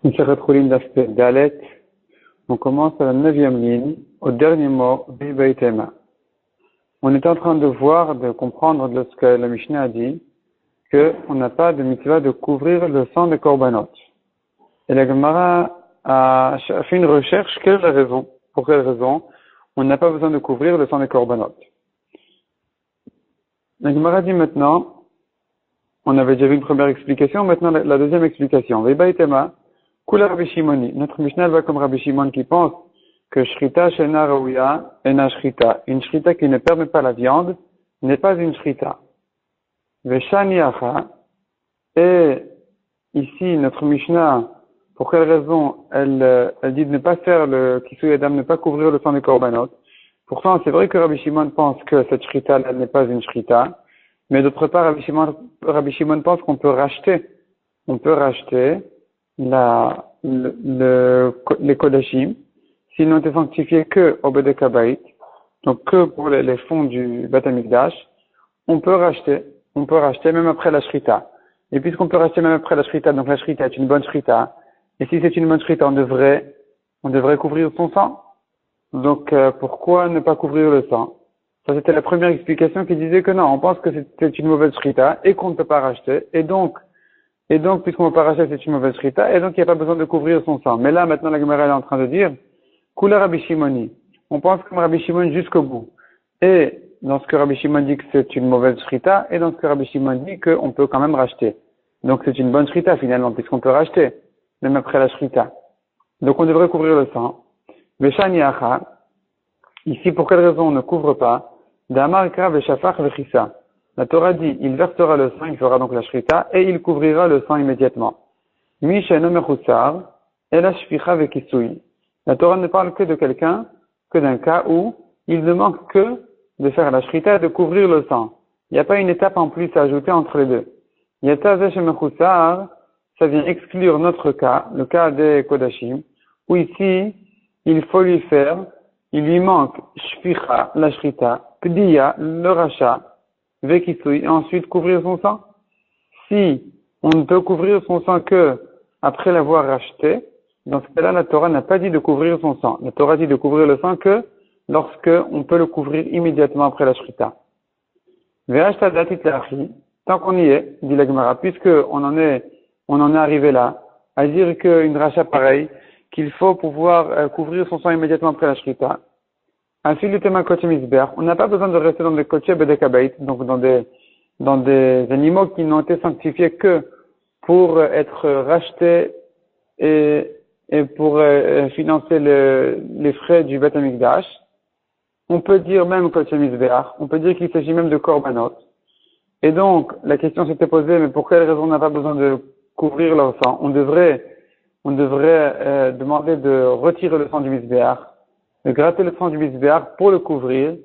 Masechet Chulin daf Dalet. On commence à la 9e ligne, au dernier mot, Bibaitema. On est en train de voir, de comprendre de ce que la Mishnah a dit, qu'on n'a pas de mitzvah de couvrir le sang des korbanot. Et la Gemara a fait une recherche, quelle est la raison? Pour quelle raison on n'a pas besoin de couvrir le sang des korbanot? La Gemara dit maintenant, on avait déjà vu une première explication, maintenant la deuxième explication. Bibaitema. Kula Rabbi Shimoni. Notre Mishnah va comme Rabbi Shimon qui pense que Shrita Shena Raouya ena Shrita. Une Shrita qui ne permet pas la viande n'est pas une Shrita. Veshani Acha. Et ici, notre Mishnah, pour quelle raison elle dit de ne pas faire le Kisui Adam, ne pas couvrir le sang des korbanot. Pourtant, c'est vrai que Rabbi Shimon pense que cette Shrita là n'est pas une Shrita. Mais d'autre part, Rabbi Shimon pense qu'on peut racheter. On peut racheter les Kodashim, s'ils n'ont été sanctifiés que au Bede Kabait, donc que pour les fonds du Beth Amikdash, on peut racheter même après la Shrita. Et puisqu'on peut racheter même après la Shrita, donc la Shrita est une bonne Shrita, et si c'est une bonne Shrita, on devrait couvrir son sang. Donc, pourquoi ne pas couvrir le sang? Ça, c'était la première explication qui disait que non, on pense que c'est une mauvaise Shrita, et qu'on ne peut pas racheter, et donc, puisqu'on ne peut pas racheter, c'est une mauvaise shrita, et donc il n'y a pas besoin de couvrir son sang. Mais là, maintenant, la Gemara est en train de dire, Kula Rabbi Shimoni. On pense comme Rabbi Shimon jusqu'au bout. Et dans ce que Rabbi Shimon dit que c'est une mauvaise shrita, et dans ce que Rabbi Shimon dit qu'on peut quand même racheter. Donc c'est une bonne shrita finalement, puisqu'on peut racheter, même après la shrita. Donc on devrait couvrir le sang. Veshani Acha. Ici, pour quelle raison on ne couvre pas? Damar Kra Veshafach Vechissa. La Torah dit, il versera le sang, il fera donc la shrita, et il couvrira le sang immédiatement. La Torah ne parle que de quelqu'un, que d'un cas où il ne manque que de faire la shrita et de couvrir le sang. Il n'y a pas une étape en plus à ajouter entre les deux. Ça vient exclure notre cas, le cas des Kodashim, où ici, il lui manque shficha, la shrita, pdiya, le rachat, Vekisui, et ensuite couvrir son sang. Si on ne peut couvrir son sang que après l'avoir racheté, dans ce cas-là, la Torah n'a pas dit de couvrir son sang. La Torah dit de couvrir le sang que lorsque on peut le couvrir immédiatement après la shrita. Tant qu'on y est, dit la Gemara, puisque on en est arrivé là, à dire qu'une rachat pareille, qu'il faut pouvoir couvrir son sang immédiatement après la shrita. On n'a pas besoin de rester dans des kotieb et des kabait, donc dans des animaux qui n'ont été sanctifiés que pour être rachetés et pour financer les frais du Beth Amikdash. On peut dire même kotieb misbeach, on peut dire qu'il s'agit même de korbanot. Et donc, la question s'était posée, mais pour quelle raison on n'a pas besoin de couvrir leur sang? On devrait demander de retirer le sang du misbeach, de gratter le sang du misbéach pour le couvrir.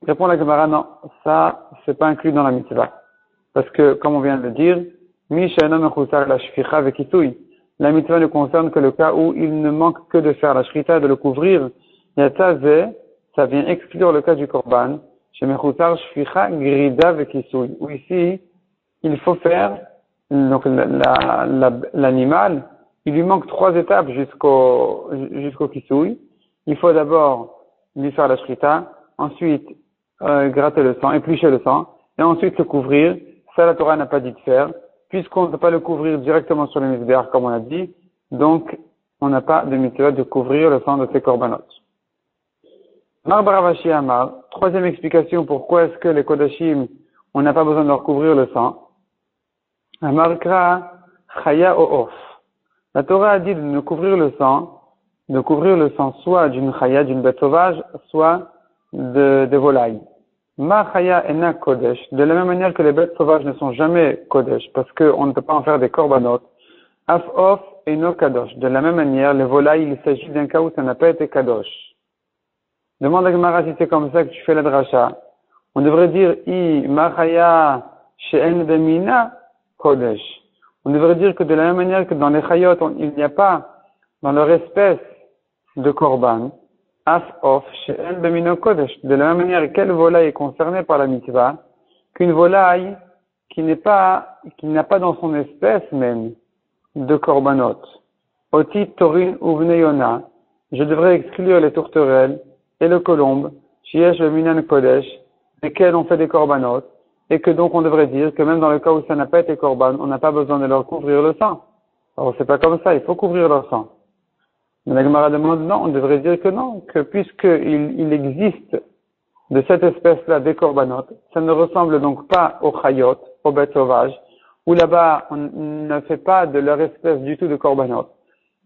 Répond la Gemara, non, ça, c'est pas inclus dans la mitzvah. Parce que, comme on vient de le dire, la mitzvah ne concerne que le cas où il ne manque que de faire la shrita et de le couvrir. Ça vient exclure le cas du korban, où ici, il faut faire, donc, l'animal, il lui manque 3 étapes jusqu'au kisui. Il faut d'abord lui faire la shrita, ensuite gratter le sang, éplucher le sang, et ensuite le couvrir. Ça, la Torah n'a pas dit de faire, puisqu'on ne peut pas le couvrir directement sur le misbéach, comme on a dit, donc on n'a pas de mitzvah de couvrir le sang de ces korbanot. Mar Baravashi Amar, troisième explication pourquoi est-ce que les Kodashim, on n'a pas besoin de leur couvrir le sang. Amar Kra Chaya O'of. La Torah a dit de ne couvrir le sang soit d'une chaya, d'une bête sauvage, soit de volaille. Ma chaya ena kodesh, de la même manière que les bêtes sauvages ne sont jamais kodesh, parce qu'on ne peut pas en faire des korbanot. Af of eno kadosh, de la même manière, les volailles, il s'agit d'un cas où ça n'a pas été kadosh. Demande à Gemara si c'est comme ça que tu fais la dracha. On devrait dire, ma chaya she'en bemina kodesh. On devrait dire que de la même manière que dans les chayot, il n'y a pas dans leur espèce de korban, af of she'en bemino kodesh. De la même manière, quelle volaille est concernée par la mitzvah qu'une volaille qui n'a pas dans son espèce même de korbanot. Oti Torin Uvneyona, je devrais exclure les tourterelles et le colombe, Shiesh le Minan Kodesh, lesquels on fait des korbanot, et que donc on devrait dire que même dans le cas où ça n'a pas été korban, on n'a pas besoin de leur couvrir le sang. Alors c'est pas comme ça, il faut couvrir leur sang. Mais la Gemara demande non, on devrait dire que non, que puisqu'il existe de cette espèce-là des korbanot, ça ne ressemble donc pas aux chayot, aux bêtes sauvages, où là-bas on ne fait pas de leur espèce du tout de korbanot.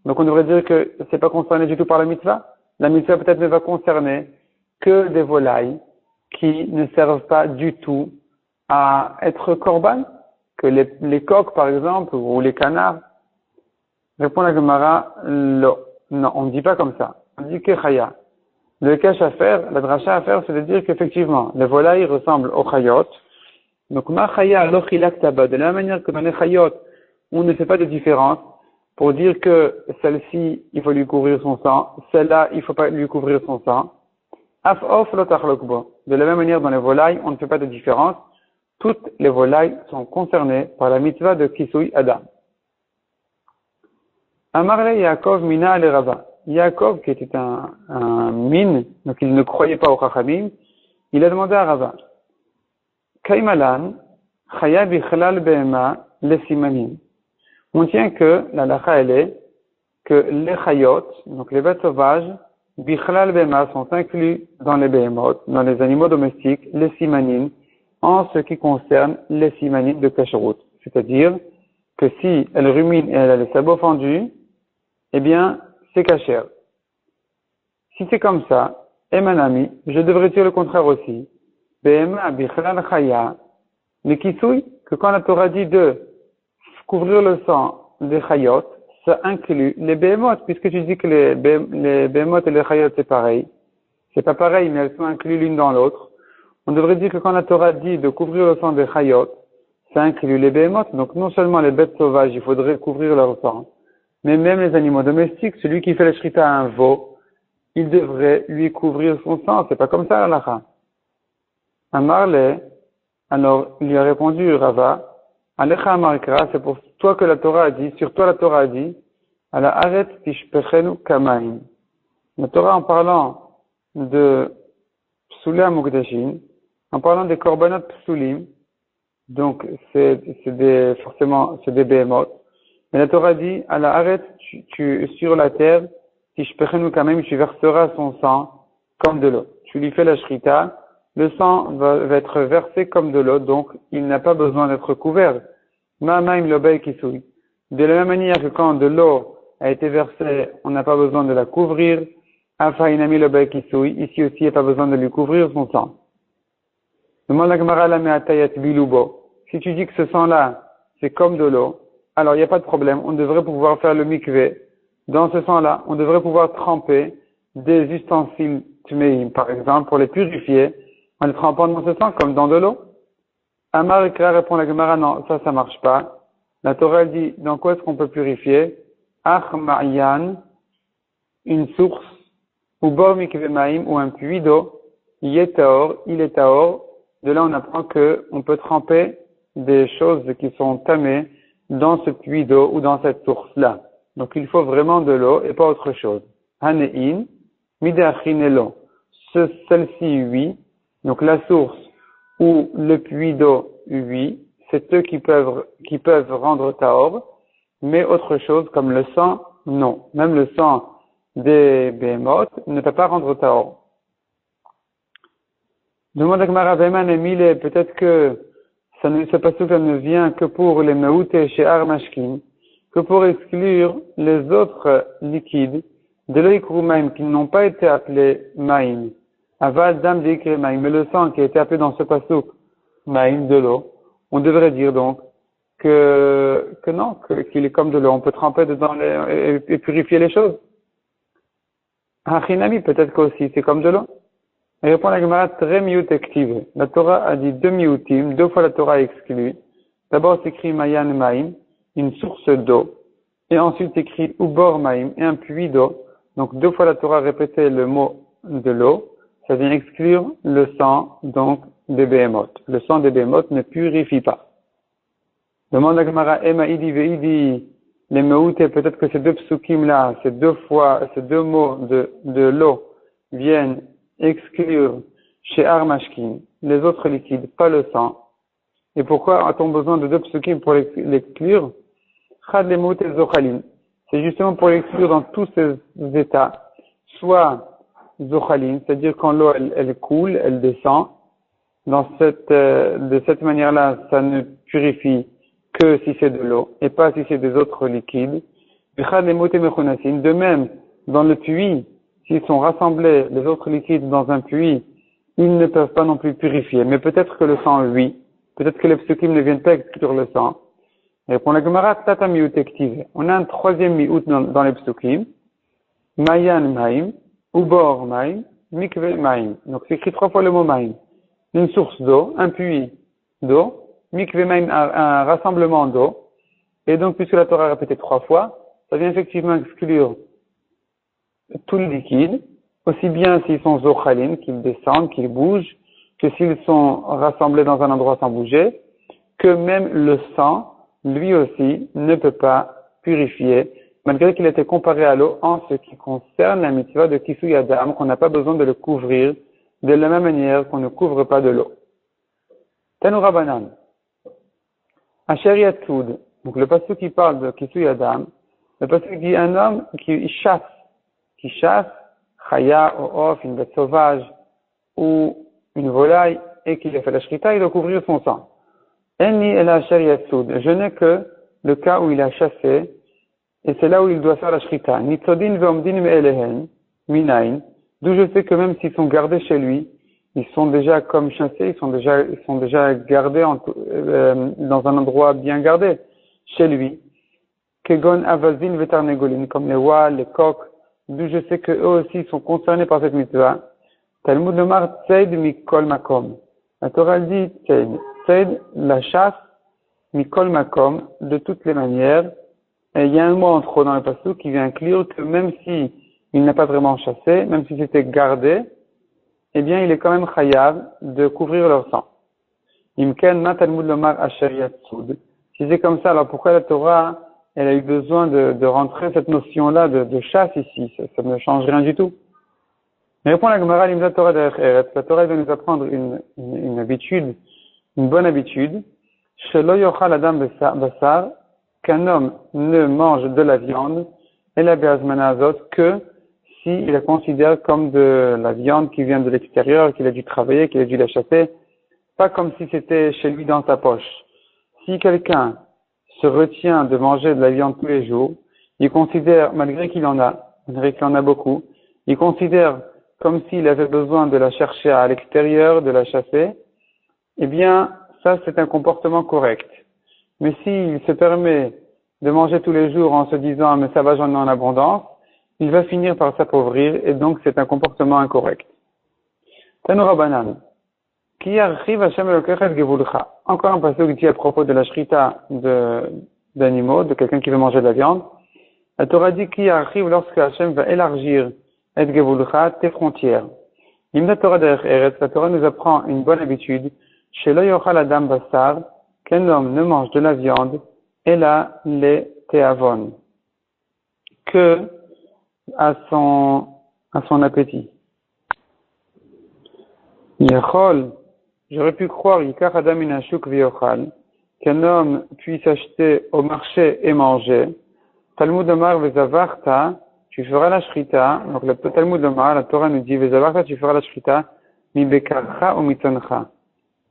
Donc on devrait dire que c'est pas concerné du tout par la mitzvah. La mitzvah peut-être ne va concerner que des volailles qui ne servent pas du tout à être korban, que les coqs par exemple, ou les canards. Répond la Gemara, non, on ne dit pas comme ça. On dit que chaya. Le cache à faire, la dracha à faire, c'est de dire qu'effectivement, les volailles ressemblent aux chayot. Donc, ma chaya lochilak taba. De la même manière que dans les chayot, on ne fait pas de différence pour dire que celle-ci, il faut lui couvrir son sang, celle-là, il ne faut pas lui couvrir son sang. Af of lotachlokbo. De la même manière, dans les volailles, on ne fait pas de différence. Toutes les volailles sont concernées par la mitzvah de Kisui Adam. Amarle Yaakov Mina le Rava. Yaakov, qui était un mine, donc il ne croyait pas au Chachamim, il a demandé à Rava, Kaimalan, Chaya Bichlal Behema le Simanim. On tient que la lacha elle est que les chayot, donc les bêtes sauvages, Bichlal Behema sont inclus dans les behemoth, dans les animaux domestiques, les simanim, en ce qui concerne les simanim de kashrut. C'est-à-dire que si elle rumine et elle a les sabots fendus, eh bien, c'est kasher. Si c'est comme ça, Emanami, je devrais dire le contraire aussi. Behema bichlal chaya, le kisui, que quand la Torah dit de couvrir le sang des chayot, ça inclut les behemoth, puisque tu dis que les behemoth et les chayot c'est pareil. C'est pas pareil, mais elles sont incluses l'une dans l'autre. On devrait dire que quand la Torah dit de couvrir le sang des chayot, ça inclut les behemoth. Donc non seulement les bêtes sauvages, il faudrait couvrir leur sang, mais même les animaux domestiques, celui qui fait la shrita à un veau, il devrait lui couvrir son sang. C'est pas comme ça, l'alacha. Amarle, alors, il lui a répondu, Rava, Alecha Amarkra, c'est pour toi que la Torah a dit, sur toi la Torah a dit, Ala aret tishpechenu kamaim. La Torah, en parlant de Psulei Mukdashin, en parlant des korbanot psulim, donc forcément, c'est des behemoth. Mais la Torah dit, à la arrête, sur la terre, si je pechenu quand même, tu verseras son sang comme de l'eau. Tu lui fais la shrita, le sang va être versé comme de l'eau, donc il n'a pas besoin d'être couvert. Ma'amaim l'obey kisui. De la même manière que quand de l'eau a été versée, on n'a pas besoin de la couvrir. Afainami l'obey kisui. Ici aussi, il n'y a pas besoin de lui couvrir son sang. Demande la Gemara la me'atayat bilubo. Si tu dis que ce sang-là, c'est comme de l'eau, alors il n'y a pas de problème, on devrait pouvoir faire le mikvé. Dans ce sang-là, on devrait pouvoir tremper des ustensiles tmeim, par exemple, pour les purifier, en les trempant dans ce sang comme dans de l'eau. Amar Ekra répond la Gemara, non, ça marche pas. La Torah dit, dans quoi est-ce qu'on peut purifier? Ach ma'yan, une source, ou bor mikvé ma'im, ou un puits d'eau, il est taor. De là, on apprend que on peut tremper des choses qui sont tamées dans ce puits d'eau ou dans cette source-là. Donc, il faut vraiment de l'eau et pas autre chose. Hanein, midachinelo. Celle-ci, oui. Donc, la source ou le puits d'eau, oui. C'est eux qui peuvent rendre taor. Mais autre chose, comme le sang, non. Même le sang des behemoth ne peut pas rendre taor. Demande à Gemara Veman et Mile, peut-être que ce passage ne vient que pour les meute chez Armashkin, que pour exclure les autres liquides de l'oikru maim qui n'ont pas été appelés maim. Aval dam d'ikri maim, mais le sang qui a été appelé dans ce passage maim, de l'eau, on devrait dire donc que non, qu'il est comme de l'eau, on peut tremper dedans et purifier les choses. Hachinami, peut-être qu'aussi c'est comme de l'eau. Il répond à la Gemara très miut active. La Torah a dit deux miutim, deux fois la Torah exclut. D'abord c'est écrit mayan maim, une source d'eau. Et ensuite c'est écrit ubor maim, et un puits d'eau. Donc deux fois la Torah répétait le mot de l'eau. Ça vient exclure le sang, donc, des behemoth. Le sang des behemoth ne purifie pas. Demande la Gemara ema idi veidi les meoutés, peut-être que ces deux psukim-là, ces deux mots de l'eau viennent exclure chez Armashkin les autres liquides, pas le sang. Et pourquoi a-t-on besoin de deux psukim pour l'exclure? Chad les meoutés zochalim. C'est justement pour l'exclure dans tous ces états. Soit zochalim, c'est-à-dire quand l'eau elle coule, elle descend. De cette manière-là, ça ne purifie que si c'est de l'eau et pas si c'est des autres liquides. De même, dans le puits, s'ils sont rassemblés, les autres liquides dans un puits, ils ne peuvent pas non plus purifier. Mais peut-être que le sang, oui. Peut-être que les psukim ne viennent pas exclure le sang. Et pour la Gemara, tata miut active. On a un troisième miut dans les psukim. Mayan maim, ubor maim, mikve maim. Donc c'est écrit 3 fois le mot maim. Une source d'eau, un puits d'eau, mikve maim, un rassemblement d'eau. Et donc, puisque la Torah a répété 3 fois, ça vient effectivement exclure tout le liquide, aussi bien s'ils sont zochalim, qu'ils descendent, qu'ils bougent, que s'ils sont rassemblés dans un endroit sans bouger, que même le sang, lui aussi, ne peut pas purifier, malgré qu'il a été comparé à l'eau en ce qui concerne la mitzvah de Kisui Adam, qu'on n'a pas besoin de le couvrir de la même manière qu'on ne couvre pas de l'eau. Tanoura Banan. Asher Yatsud. Donc le passage qui parle de Kisui Adam, le passage dit un homme qui chasse, chaya ou off, une bête sauvage, ou une volaille, et qu'il a fait la shrita, il doit couvrir son sang. Enni el Asher Yatsud. Je n'ai que le cas où il a chassé, et c'est là où il doit faire la shrita. Nitzodin ve'omdin me'elehen, minayin. D'où je sais que même s'ils sont gardés chez lui, ils sont déjà comme chassés, ils sont déjà gardés dans un endroit bien gardé chez lui. Kegon avazin vetarnegolin, comme les oies, les coqs, d'où je sais que eux aussi sont concernés par cette mitzvah. Talmud Lomar tseid mikol makom. La Torah dit tseid, la chasse, mikol makom, de toutes les manières. Et il y a un mot en trop dans le passage qui vient inclure que même si il n'a pas vraiment chassé, même si c'était gardé, eh bien, il est quand même chayav de couvrir leur sang. Imken ma Talmud lomar asher yatsud. Si c'est comme ça, alors pourquoi la Torah, elle a eu besoin de rentrer cette notion-là de chasse ici? Ça ne change rien du tout. Mais répond la Gemara, l'imza Torah derech eretz. La Torah va nous apprendre une habitude, une bonne habitude. Shelo yochal adam basar, qu'un homme ne mange de la viande, et la be'azmana azot, que s'il la considère comme de la viande qui vient de l'extérieur, qu'il a dû travailler, qu'il a dû la chasser, pas comme si c'était chez lui dans sa poche. Si quelqu'un se retient de manger de la viande tous les jours, il considère, malgré qu'il en a beaucoup, il considère comme s'il avait besoin de la chercher à l'extérieur, de la chasser, eh bien, ça c'est un comportement correct. Mais s'il se permet de manger tous les jours en se disant, mais ça va, j'en ai en abondance, il va finir par s'appauvrir et donc c'est un comportement incorrect. Tanoura Banan. Qui arrive à Hashem Elokechet Gevulcha. Encore un passage qui dit à propos de la shrita d'animaux, de quelqu'un qui veut manger de la viande. La Torah dit qui arrive lorsque Hashem va élargir et Gevulcha, tes frontières. Imda Torah derech eretz, la Torah nous apprend une bonne habitude. Chez l'oyochal adam basar, qu'un homme ne mange de la viande, et là, les teavon. Que à son appétit. Yachol, j'aurais pu croire, Yikach Adam Minashuk Vyochal, qu'un homme puisse acheter au marché et manger. Talmud Omar Vezavarta, tu feras la shrita. Donc le Talmud Omar, la Torah nous dit Vezavarta, tu feras la shrita, mi bekarcha ou mitoncha,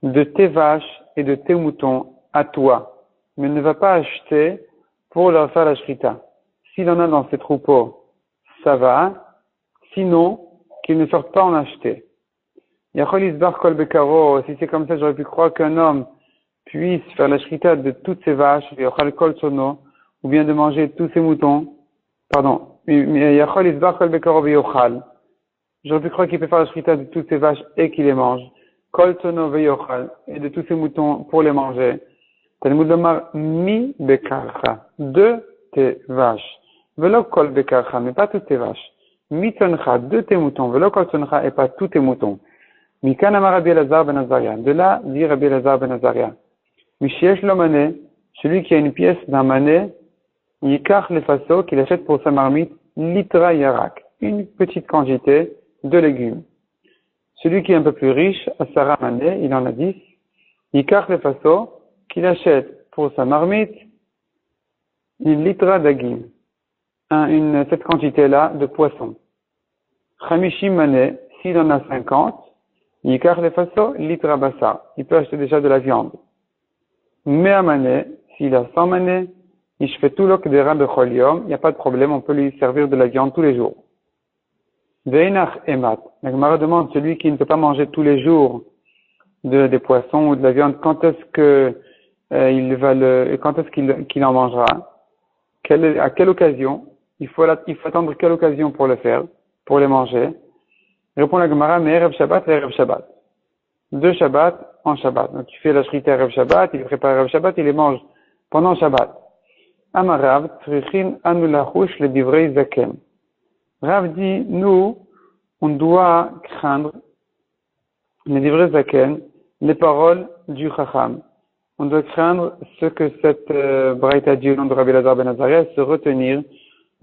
de tes vaches et de tes moutons à toi, mais ne va pas acheter pour leur faire la shrita. S'il en a dans ses troupeaux, ça va. Sinon, qu'il ne sorte pas en acheter. Yachol isbar kol bekaro. Si c'est comme ça, j'aurais pu croire qu'un homme puisse faire la shrita de toutes ses vaches, yachol kol sono, ou bien de manger tous ses moutons. Pardon. Yachol isbar kol bekaro veyochal. J'aurais pu croire qu'il peut faire la shrita de toutes ses vaches et qu'il les mange. Kol sono veyochal. Et de tous ses moutons pour les manger. Talmud Lomar mi bekarcha. De tes vaches. Velo kol bekarcha, mais pas toutes tes vaches. Mitoncha, de tes moutons. Velo kol soncha, et pas tous tes moutons. Mikan amar Rabbi Elazar ben Azaria. De là, dit Rabbi Elazar ben Azaria. Mishiesh lo mané, celui qui a une pièce d'un mané, Yikach le faso, qu'il achète pour sa marmite, litra yarak, une petite quantité de légumes. Celui qui est un peu plus riche, Asara Mané, il en a 10. Yikach le faso, qu'il achète pour sa marmite, une litra d'agim, cette quantité-là de poisson. Chamishim Mané, s'il en a 50, Yikach le faso, litra bassa, il peut acheter déjà de la viande. Mea Mané, s'il a 100 manées, il fait tout l'ok des rats de cholium, il n'y a pas de problème, on peut lui servir de la viande tous les jours. Veinach emat. La Gemara demande celui qui ne peut pas manger tous les jours des poissons ou de la viande, quand est-ce que quand est-ce qu'il en mangera? À quelle occasion? Il faut attendre quelle occasion pour le faire, pour les manger? Répond la Gemara, mais Erev Shabbat, Erev Shabbat. 2 Shabbat en Shabbat. Donc, tu fais la shrita Erev Shabbat, il prépare Erev Shabbat, il les mange pendant Shabbat. Amarav, Trichin Anulachush le divrei zaken. Rav dit, nous, on doit craindre les divrei zaken, les paroles du Chacham. On doit craindre ce que cette braïta dit au nom de Rabbi Elazar ben Azariah, se retenir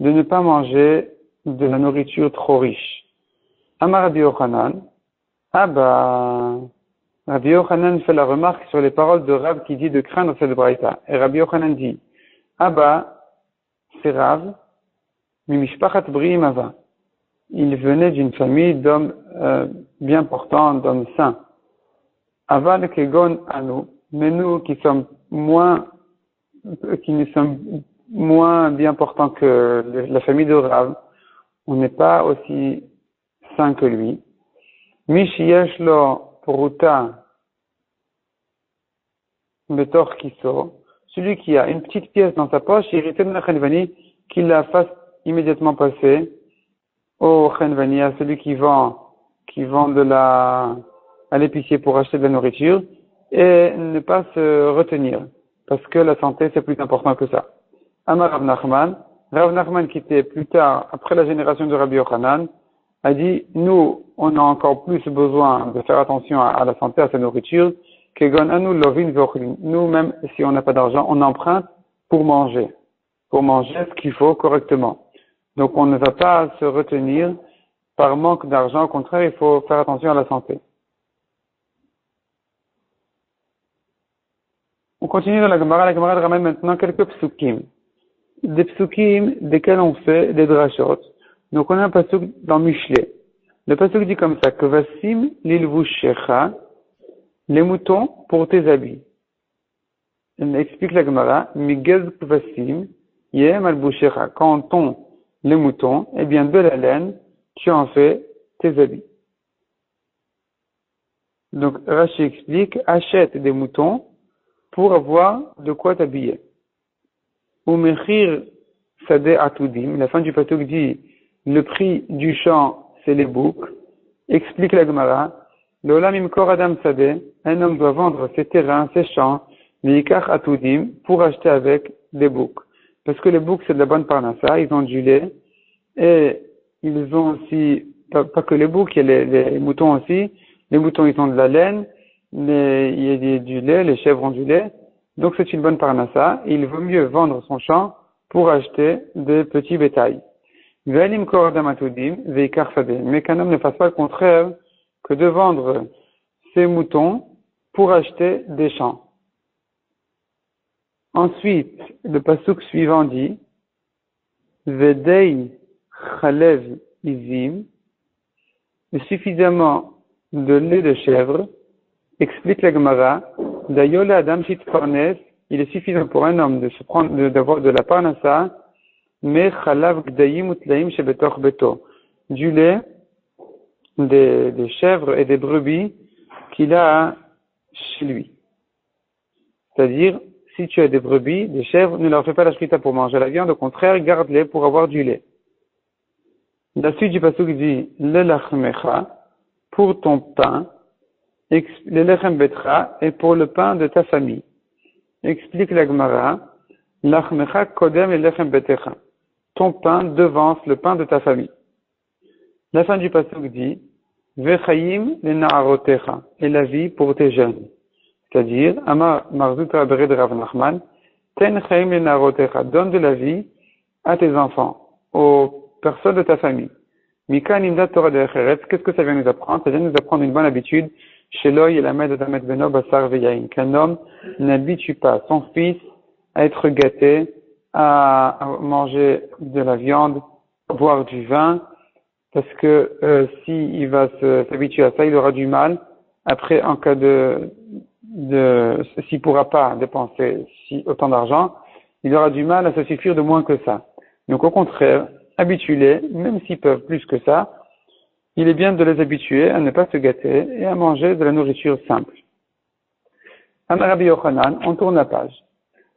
de ne pas manger de la nourriture trop riche. Amar Rabbi Yochanan, Rabbi Yochanan fait la remarque sur les paroles de Rav qui dit de craindre cette braïta. Et Rabbi Yochanan dit, c'est Rav, Mimishpachat Briim Ava. Il venait d'une famille d'hommes bien portants, d'hommes saints. Aval Kegon Anu, mais nous qui ne sommes moins bien portants que la famille de Rav, on n'est pas aussi saints que lui. Mishiyesh lo Puruta Betor Kiso. Celui qui a une petite pièce dans sa poche, il retenait la Chenvani, qu'il la fasse immédiatement passer au Chenvani, à celui qui vend à l'épicier pour acheter de la nourriture, et ne pas se retenir, parce que la santé c'est plus important que ça. Amar Rav Nachman qui était plus tard, après la génération de Rabbi Yochanan, a dit, nous, on a encore plus besoin de faire attention à la santé, à sa nourriture, nous, même si on n'a pas d'argent, on emprunte pour manger ce qu'il faut correctement. Donc on ne va pas se retenir par manque d'argent, au contraire, il faut faire attention à la santé. On continue dans la Gemara ramène maintenant quelques psukim. Des psukim desquels on fait des drashot. Donc on a un pasuk dans Michelet. Le pasuk dit comme ça, que vasim lilvushecha, les moutons pour tes habits. Elle explique la Gemara, migez kvasim, yem al-bushecha. Quand on tond les moutons, eh bien de la laine, tu en fais tes habits. Donc Rashi explique, achète des moutons pour avoir de quoi t'habiller. Ou mechir sadeh atudim, la fin du pasuk dit, le prix du champ, c'est les boucs. Explique la Gemara, l'olam imkor adam sadeh, un homme doit vendre ses terrains, ses champs, l'ikach atudim, pour acheter avec des boucs. Parce que les boucs, c'est de la bonne parnassa, ils ont du lait, et ils ont aussi, pas que les boucs, il y a les moutons aussi. Les moutons, ils ont de la laine, il y a du lait, les chèvres ont du lait. Donc c'est une bonne parnassa. Il vaut mieux vendre son champ pour acheter des petits bétails. Mais qu'un homme ne fasse pas le contraire que de vendre ses moutons pour acheter des champs. Ensuite, le pasuk suivant dit, Vedei chalev izim, suffisamment de lait de chèvre, explique la Gemara, d'ayola adam shitfarnes, il est suffisant pour un homme d'avoir de la parnassa, mais chalav gdayim utlaim shebetoch beto, du lait des chèvres et des brebis qu'il a chez lui. C'est-à-dire, si tu as des brebis, des chèvres, ne leur fais pas la shrita pour manger la viande, au contraire, garde-les pour avoir du lait. La suite du pasuk dit, le lachmecha, pour ton pain, le lechem betra, et pour le pain de ta famille. Explique la Gemara, lachmecha kodem le lechem betecha. Ton pain devance le pain de ta famille. La fin du pasuk dit, vechayim le na'arotecha, et la vie pour tes jeunes. C'est-à-dire, Amar Marzuta Bere de Rav Nachman, Ten chaim lenarotecha, donne de la vie à tes enfants, aux personnes de ta famille. Mika nimda Torah de Echeretz, qu'est-ce que ça vient nous apprendre? Ça vient nous apprendre une bonne habitude, chez l'oeil et la mère de Damet Beno Basar Veyain, qu'un homme n'habitue pas son fils à être gâté, à manger de la viande, boire du vin, parce que s'il va s'habituer à ça, il aura du mal. Après, en cas s'il pourra pas dépenser autant d'argent, il aura du mal à se suffire de moins que ça. Donc, au contraire, habitue-les, même s'ils peuvent plus que ça, il est bien de les habituer à ne pas se gâter et à manger de la nourriture simple. Amar Rabbi Yochanan, on tourne la page.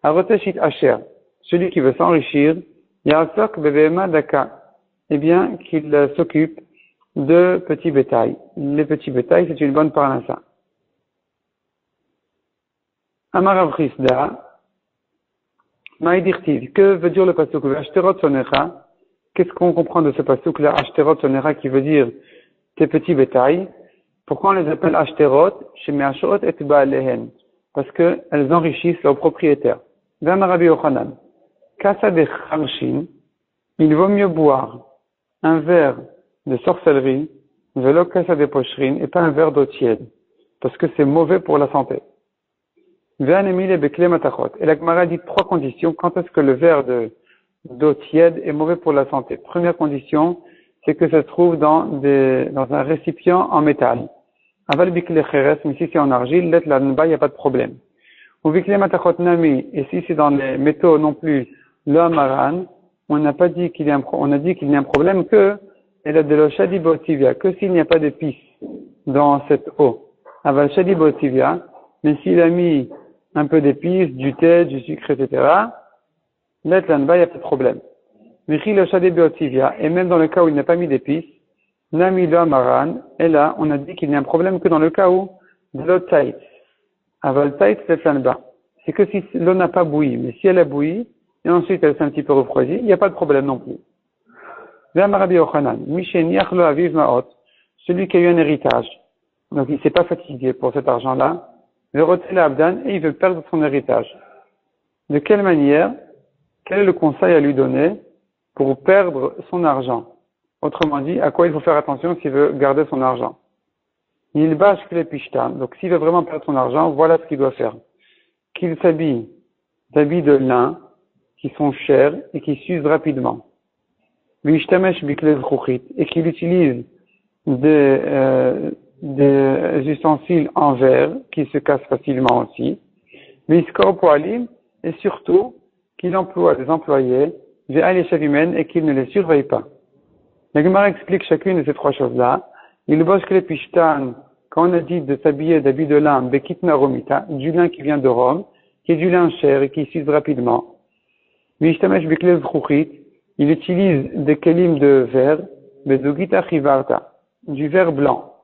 Aroteshit Asher, celui qui veut s'enrichir, Yarasok Bebehema Daka, eh bien, qu'il s'occupe de petits bétails. Les petits bétails, c'est une bonne parnassa. Amar Avrisda, Maïdirtiv, que veut dire le pasuk Ashterot Sonecha? Qu'est-ce qu'on comprend de ce pasuk-là, Ashterot Sonecha, qui veut dire tes petits bétails? Pourquoi on les appelle Ashterot? Chez Meashot et Baalehen. Parce qu'elles enrichissent leurs propriétaires. Amar Rabbi Yochanan, Kasa de Charshin, il vaut mieux boire un verre de sorcellerie, velo kasa de pochrin, et pas un verre d'eau tiède, parce que c'est mauvais pour la santé. Et la Gemara dit 3 conditions. Quand est-ce que le verre d'eau tiède est mauvais pour la santé? Première condition, c'est que ça se trouve dans un récipient en métal. Aval bikle cheres, mais si c'est en argile, let la nba, il n'y a pas de problème. Ou bikle matachot nami, et si c'est dans les métaux non plus, le amaran, on a dit qu'il y a un problème que elle a de l'eau shadibotivia, que s'il n'y a pas d'épices dans cette eau. Aval shadibotivia, mais s'il a mis un peu d'épices, du thé, du sucre, etc., let l'anba, il n'y a pas de problème. Michi le shadibotivia, et même dans le cas où il n'a pas mis d'épices, nami lo amaran, et là, on a dit qu'il n'y a un problème que dans le cas où de l'eau taït. Aval taït, let l'anba. C'est que si l'eau n'a pas bouilli, mais si elle a bouilli, et ensuite elle s'est un petit peu refroidie, il n'y a pas de problème non plus. Rabbi Yochanan, celui qui a eu un héritage, donc il ne s'est pas fatigué pour cet argent-là, le retire l'abdan et il veut perdre son héritage. De quelle manière? Quel est le conseil à lui donner pour perdre son argent? Autrement dit, à quoi il faut faire attention s'il veut garder son argent? Il bâche les pishtam, donc s'il veut vraiment perdre son argent, voilà ce qu'il doit faire. Qu'il s'habille d'habits de lin, qui sont chers et qui s'usent rapidement. Et qu'il utilise des ustensiles en verre qui se cassent facilement aussi. Et surtout qu'il emploie des employés et qu'il ne les surveille pas. La Gemara explique chacune de ces 3 choses-là. Il bosse que les pishtan, quand on a dit de s'habiller d'habits de lin, bekitna romita, du lin qui vient de Rome, qui est du lin cher et qui s'use rapidement. Il utilise des kelim de verre, du verre blanc.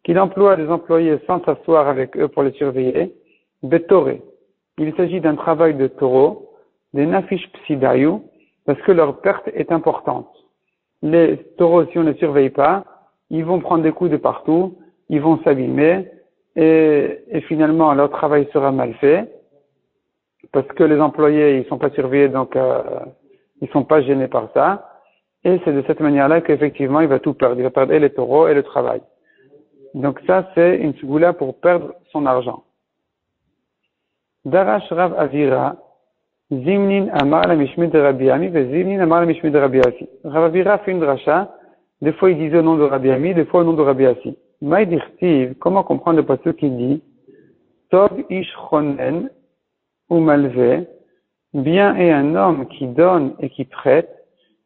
Qu'il emploie des employés sans s'asseoir avec eux pour les surveiller. Betoré. Il s'agit d'un travail de taureau, des nafish psidayu, parce que leur perte est importante. Les taureaux, si on ne les surveille pas, ils vont prendre des coups de partout, ils vont s'abîmer, et finalement leur travail sera mal fait. Parce que les employés, ils sont pas surveillés, donc ils sont pas gênés par ça. Et c'est de cette manière-là qu'effectivement, il va tout perdre. Il va perdre et les taureaux et le travail. Donc ça, c'est une segoula pour perdre son argent. Darash Rav Avira, Zimnin Amar la Mishmid de Rabbi Ami, et Zimnin Amar la Mishmid de Rabbi Asi. Rav Avira fait une dracha, des fois il disait au nom de Rabbi Ami, des fois au nom de Rabbi Asi. Maïdirtiv, comment comprendre le passage qui dit, Tov Ish Chonen, ou malvé, bien est un homme qui donne et qui prête,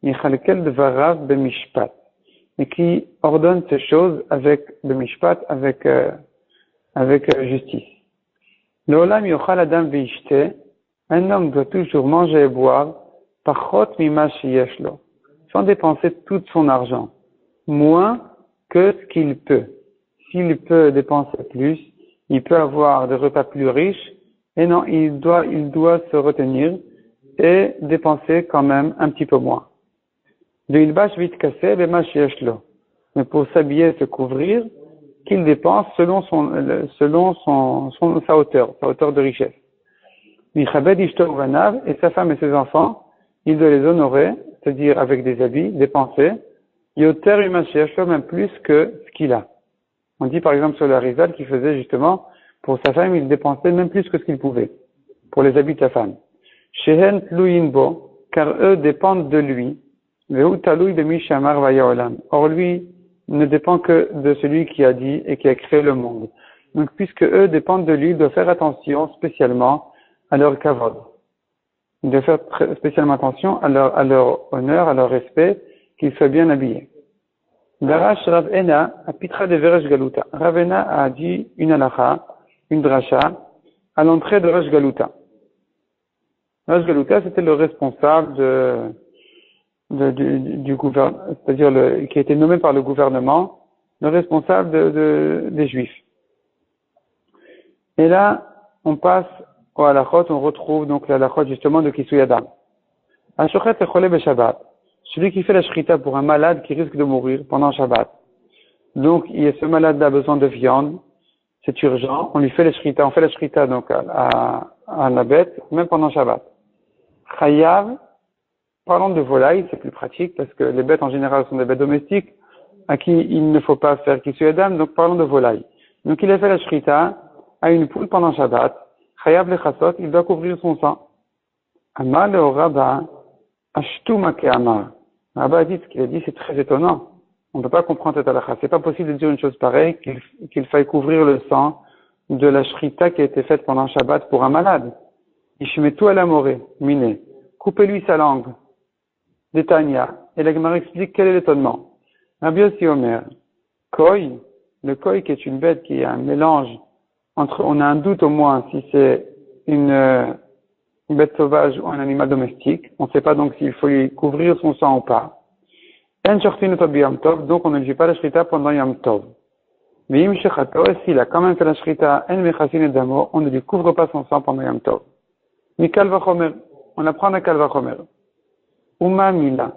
Michalkel Dvarav Bemishpat, et qui ordonne ces choses avec Bemishpat, avec justice. L'olam yochal adam veishte, un homme doit toujours manger et boire, pachot mima sheyeshlo, sans dépenser tout son argent, moins que ce qu'il peut. S'il peut dépenser plus, il peut avoir des repas plus riches, et non, il doit se retenir et dépenser quand même un petit peu moins. Mais pour s'habiller, se couvrir, qu'il dépense selon sa hauteur de richesse. Michabed Ishto Vanav, et sa femme et ses enfants, il doit les honorer, c'est-à-dire avec des habits, dépenser, Yoter Umashiachlo, même plus que ce qu'il a. On dit par exemple sur le Harizal qu'il faisait justement, pour sa femme, il dépensait même plus que ce qu'il pouvait, pour les habits de sa femme. Shehen Tluinbo, car eux dépendent de lui. Vehu Talui Bemi Shamar Vayaolam. Or lui ne dépend que de celui qui a dit et qui a créé le monde. Donc puisque eux dépendent de lui, il doit faire attention spécialement à leur kavod. Il doit faire spécialement attention à leur honneur, à leur respect, qu'ils soient bien habillés. Darash Ravena a pitra de Veresh Galuta. Ravena a dit une halacha, une dracha, à l'entrée de Resh Galuta. Resh Galuta, c'était le responsable du gouvernement, c'est-à-dire qui a été nommé par le gouvernement, le responsable des Juifs. Et là, on passe au halachot, on retrouve donc la halachot justement de Kisui Adam. Ashochet echolé beShabbat. Celui qui fait la shrita pour un malade qui risque de mourir pendant Shabbat. Donc, ce malade a besoin de viande, c'est urgent, on lui fait la shrita, on fait la shrita donc à la bête, même pendant Shabbat. Chayav, parlons de volaille, c'est plus pratique parce que les bêtes en général sont des bêtes domestiques à qui il ne faut pas faire Kisui Adam, donc parlons de volaille. Donc, il a fait la shrita à une poule pendant Shabbat. Chayav lechasot, il doit couvrir son sang. Amar le Rabba, ashtu make amar. Rabba a dit ce qu'il a dit, c'est très étonnant. On ne peut pas comprendre cette halakha. C'est pas possible de dire une chose pareille, qu'il faille couvrir le sang de la shrita qui a été faite pendant Shabbat pour un malade. Ishmetu ala more, mine. Coupez-lui sa langue. Détania. Et la Gemara explique quel est l'étonnement. Rabbi Yossi Omer. Koi, le koi qui est une bête qui a un mélange entre, on a un doute au moins si c'est une bête sauvage ou un animal domestique. On ne sait pas donc s'il faut lui couvrir son sang ou pas. Donc on ne dit pas la shrita pendant Yom Tov. Mais s'il a quand même fait la shrita, on ne lui couvre pas son sang pendant Yom Tov. Mikal vachomer, on apprend à Kal vachomer. Uma mila,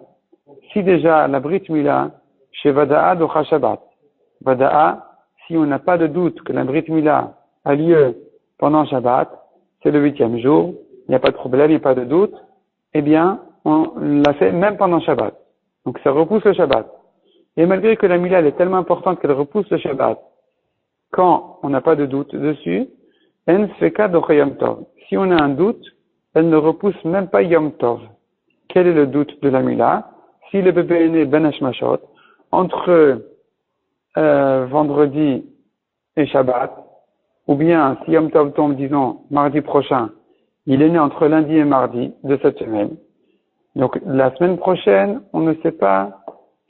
si déjà la brit mila, chez Vada'a docha Shabbat. Vada'a, si on n'a pas de doute que la brit mila a lieu pendant Shabbat, c'est le 8e jour, il n'y a pas de problème, il n'y a pas de doute, eh bien, on l'a fait même pendant Shabbat. Donc ça repousse le Shabbat. Et malgré que la mila elle est tellement importante qu'elle repousse le Shabbat, quand on n'a pas de doute dessus, en sfeka docha Yom Tov. Si on a un doute, elle ne repousse même pas Yom Tov. Quel est le doute de la mila? Si le bébé est né ben hashmashot, entre vendredi et Shabbat, ou bien si Yom Tov tombe, disons, mardi prochain, il est né entre lundi et mardi de cette semaine. Donc, la semaine prochaine, on ne sait pas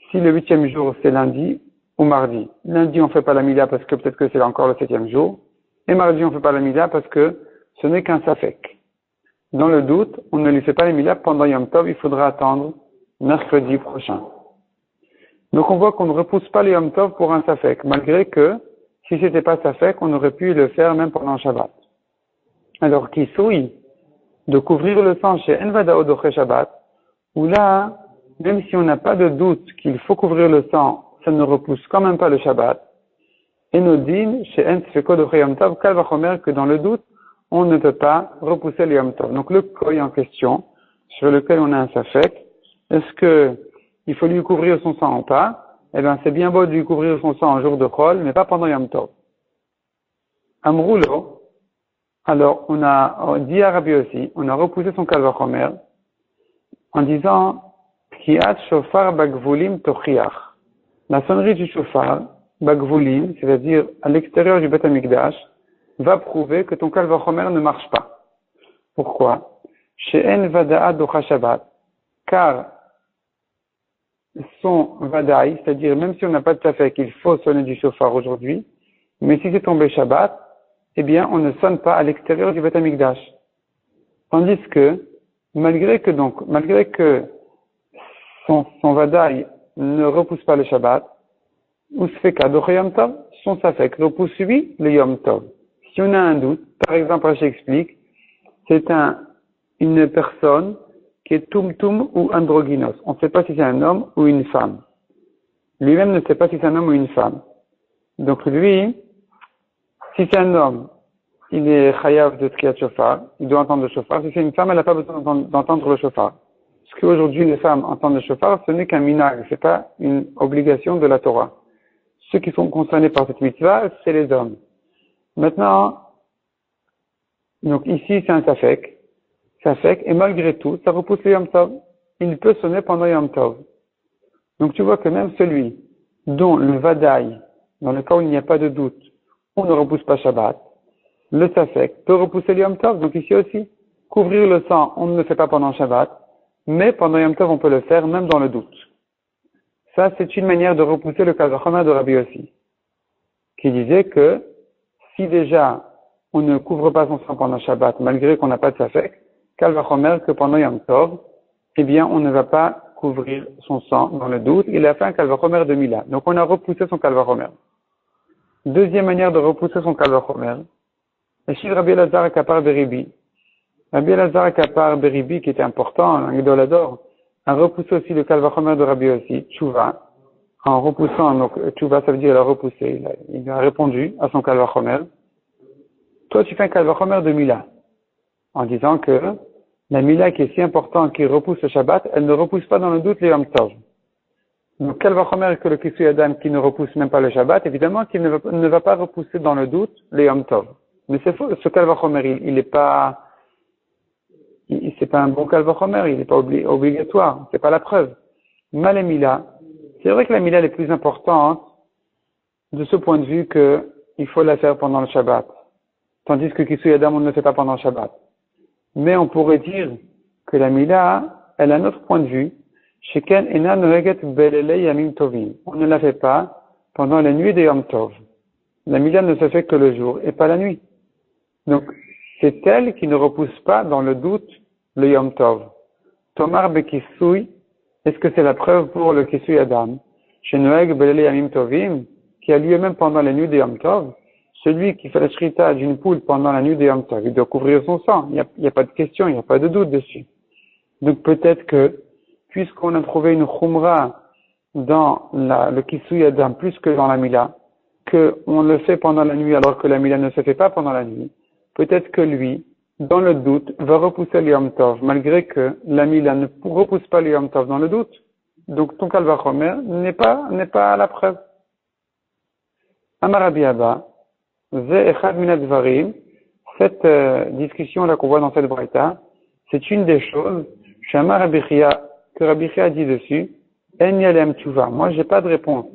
si le 8e jour c'est lundi ou mardi. Lundi, on ne fait pas la mila parce que peut-être que c'est encore le 7e jour. Et mardi, on ne fait pas la mila parce que ce n'est qu'un safek. Dans le doute, on ne lui fait pas la mila pendant Yom Tov, il faudra attendre mercredi prochain. Donc, on voit qu'on ne repousse pas le Yom Tov pour un safek, malgré que, si c'était pas safek, on aurait pu le faire même pendant Shabbat. Alors, qui souille de couvrir le sang chez Envadao Doche Shabbat, où là, même si on n'a pas de doute qu'il faut couvrir le sang, ça ne repousse quand même pas le Shabbat. Et nous dit, chez Ensfeko Doche Yom Tov, Kal vachomer, que dans le doute, on ne peut pas repousser le Yom Tov. Donc le koi en question, sur lequel on a un safek, est-ce que il faut lui couvrir son sang ou pas? Eh bien, c'est bien beau de lui couvrir son sang en jour de Chol, mais pas pendant Yom Tov. Amroulo, alors on a dit à Rabbi aussi, on a repoussé son Kal vachomer en disant Kiat shofar bagvulim tochiach. La sonnerie du shofar, bagvulim, c'est-à-dire à l'extérieur du Beth Amikdash, va prouver que ton Kal vachomer ne marche pas. Pourquoi? She'en vada'a docha Shabbat. Car son vada'i, c'est-à-dire même si on n'a pas de safek, il faut sonner du shofar aujourd'hui, mais si c'est tombé Shabbat, eh bien on ne sonne pas à l'extérieur du Beth Amikdash. Tandis que, malgré que son vada'i ne repousse pas le Shabbat, ou sfeka docha Yom Tov, son safek repousse lui le Yom Tov. Si on a un doute, par exemple, je explique, c'est une personne qui est tum-tum ou androgynos. On ne sait pas si c'est un homme ou une femme. Lui-même ne sait pas si c'est un homme ou une femme. Donc lui, si c'est un homme, il est chayav de Tkiyat Shofar, il doit entendre le shofar. Si c'est une femme, elle n'a pas besoin d'entendre le shofar. Parce qu'aujourd'hui, les femmes entendent le shofar, ce n'est qu'un minag, c'est pas une obligation de la Torah. Ceux qui sont concernés par cette mitzvah, c'est les hommes. Maintenant, donc ici, c'est un safek, et malgré tout, ça repousse le Yom Tov. Il peut sonner pendant Yom Tov. Donc tu vois que même celui dont le vadaï, dans le cas où il n'y a pas de doute, on ne repousse pas Shabbat, le safek peut repousser le Yom Tov. Donc ici aussi, couvrir le sang, on ne le fait pas pendant Shabbat, mais pendant Yom Tov, on peut le faire même dans le doute. Ça, c'est une manière de repousser le Kal Vachomer de Rabbi Yossi, qui disait que si déjà on ne couvre pas son sang pendant Shabbat, malgré qu'on n'a pas de safek, Kal Vachomer que pendant Yom Tov, eh bien, on ne va pas couvrir son sang dans le doute. Il a fait un Kal Vachomer de Mila. Donc, on a repoussé son Kal Vachomer. Deuxième manière de repousser son Kal Vachomer, et chez Rabbi Elazar Akapar Beribi. Rabbi Elazar Akapar Beribi, qui était important, un idolador, a repoussé aussi le Kal Vachomer de Rabbi Yossi, Tchouva, en repoussant, donc Tchouva, ça veut dire il a repoussé, il a répondu à son Kal Vachomer. Toi, tu fais un Kal Vachomer de Mila, en disant que la Mila qui est si importante, qui repousse le Shabbat, elle ne repousse pas dans le doute les Yom Tov. Donc, Kal Vachomer que le Kisui Adam qui ne repousse même pas le Shabbat, évidemment qu'il ne va pas repousser dans le doute les Yom Tov. Mais c'est faux, ce Kal Vachomer, il n'est pas, c'est pas un bon Kal Vachomer, il n'est pas obligatoire, c'est pas la preuve. Mal et Mila, c'est vrai que la Mila est plus importante de ce point de vue que il faut la faire pendant le Shabbat. Tandis que Kisui Adam, on ne le fait pas pendant le Shabbat. Mais on pourrait dire que la Mila, elle a un autre point de vue. Sheken ena noeget belele yamim tovim. On ne la fait pas pendant la nuit des Yom Tov. La Mila ne se fait que le jour et pas la nuit. Donc, c'est elle qui ne repousse pas dans le doute le Yom Tov. Tomar bekisui, est-ce que c'est la preuve pour le Kisui Adam? Chez Noeg belele yamim tovim, qui a lieu même pendant la nuit des Yom Tov. Celui qui fait la shrita d'une poule pendant la nuit des Yom Tov, il doit couvrir son sang. Il n'y a pas de question, il n'y a pas de doute dessus. Donc peut-être que, puisqu'on a trouvé une khumra dans le Kisui Adam plus que dans la Mila, qu'on le fait pendant la nuit alors que la Mila ne se fait pas pendant la nuit, peut-être que lui, dans le doute, va repousser le Yom Tov, malgré que la Mila ne repousse pas le Yom Tov dans le doute. Donc ton Kal Vachomer n'est pas à la preuve. Amar Rabbi Abba, cette discussion-là qu'on voit dans cette braïta, c'est une des choses, Shama Rabbi Chia, que Rabbi Chia dit dessus, En yalem tchouva. Moi, j'ai pas de réponse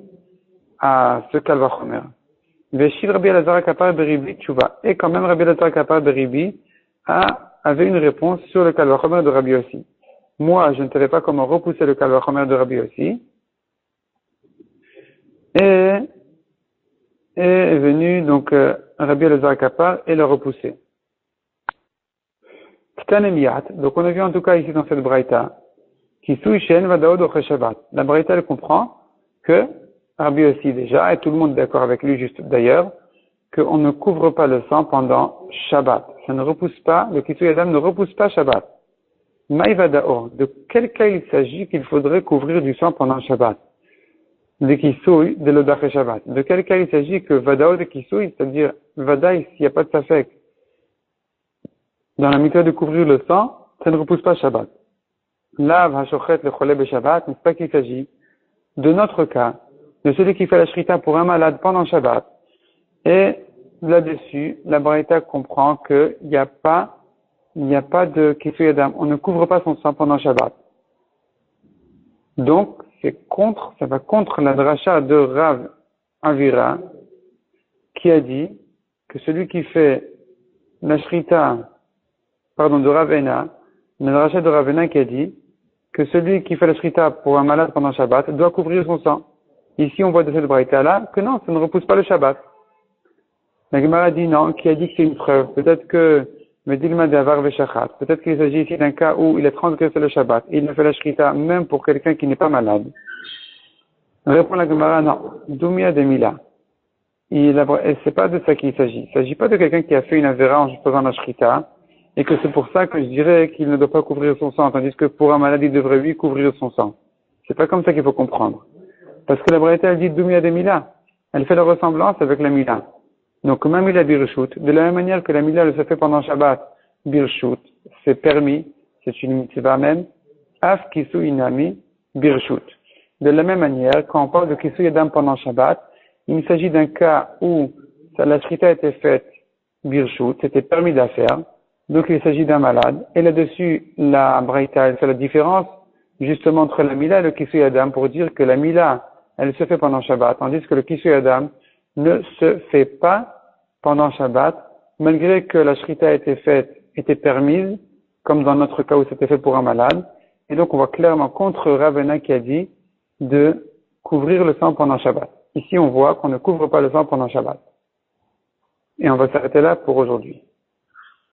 à ce Kal Vachomer. Veshil Rabbi Elazar Kapar Beribi tchouva. Et quand même, Rabbi Elazar Kapar Beribi avait une réponse sur le Kal Vachomer de Rabbi Yossi. Moi, je ne savais pas comment repousser le Kal Vachomer de Rabbi Yossi. Et est venu donc Rabbi Elazar Kapar et l'a repoussé. Donc on a vu en tout cas ici dans cette braïta qui souishen vadaod ochre Shabbat. La braïta elle comprend que Rabbi aussi déjà et tout le monde est d'accord avec lui juste d'ailleurs qu'on ne couvre pas le sang pendant Shabbat. Ça ne repousse pas, le Kisui Adam ne repousse pas Shabbat. Maïvadaor, de quel cas il s'agit qu'il faudrait couvrir du sang pendant Shabbat? De Kisui, de l'Odach Shabbat. De quel cas il s'agit que Vadao de Kisui, c'est-à-dire Vadaï, s'il n'y a pas de Safek, dans la méthode de couvrir le sang, ça ne repousse pas Shabbat. Lav Hashochet le Choleb Shabbat, n'est-ce pas qu'il s'agit de notre cas, de celui qui fait la shrita pour un malade pendant Shabbat. Et là-dessus, la Braïta comprend qu'il n'y a pas de Kisui Adam. On ne couvre pas son sang pendant Shabbat. Donc, ça va contre la dracha de Rav Avira, qui a dit que celui qui fait la shrita, de Rav Ena, la dracha de Rav Ena qui a dit que celui qui fait la shrita pour un malade pendant Shabbat doit couvrir son sang. Ici, on voit de cette braïta-là que non, ça ne repousse pas le Shabbat. La Gemara dit non, qui a dit que c'est une preuve. Peut-être que Medilma d'Avar Veshachat. Peut-être qu'il s'agit ici d'un cas où il a transgressé le Shabbat. Il ne fait la shrita même pour quelqu'un qui n'est pas malade. Répond la Gemara, non. Doumia de Mila. Et c'est pas de ça qu'il s'agit. Il s'agit pas de quelqu'un qui a fait une avéra en faisant la shrita, et que c'est pour ça que je dirais qu'il ne doit pas couvrir son sang, tandis que pour un malade, il devrait lui couvrir son sang. C'est pas comme ça qu'il faut comprendre. Parce que la Braïta, elle dit Doumia de Mila. elle fait la ressemblance avec la Mila. Donc, comme Mila Birshut, de la même manière que la Mila elle se fait pendant Shabbat, Birshut, c'est permis, c'est une mitzvah même, Af Kisu Inami Birshut. De la même manière, quand on parle de Kisu Yadam pendant Shabbat, il s'agit d'un cas où la shrita a été faite Birshut, c'était permis d'à faire, donc il s'agit d'un malade, et là-dessus, la Braïta, elle fait la différence, justement, entre la Mila et le Kisu Yadam, pour dire que la Mila, elle se fait pendant Shabbat, tandis que le Kisu Yadam ne se fait pas pendant Shabbat, malgré que la shrita a été faite, était permise, comme dans notre cas où c'était fait pour un malade. Et donc, on voit clairement contre Ravena qui a dit de couvrir le sang pendant Shabbat. Ici, on voit qu'on ne couvre pas le sang pendant Shabbat. Et on va s'arrêter là pour aujourd'hui.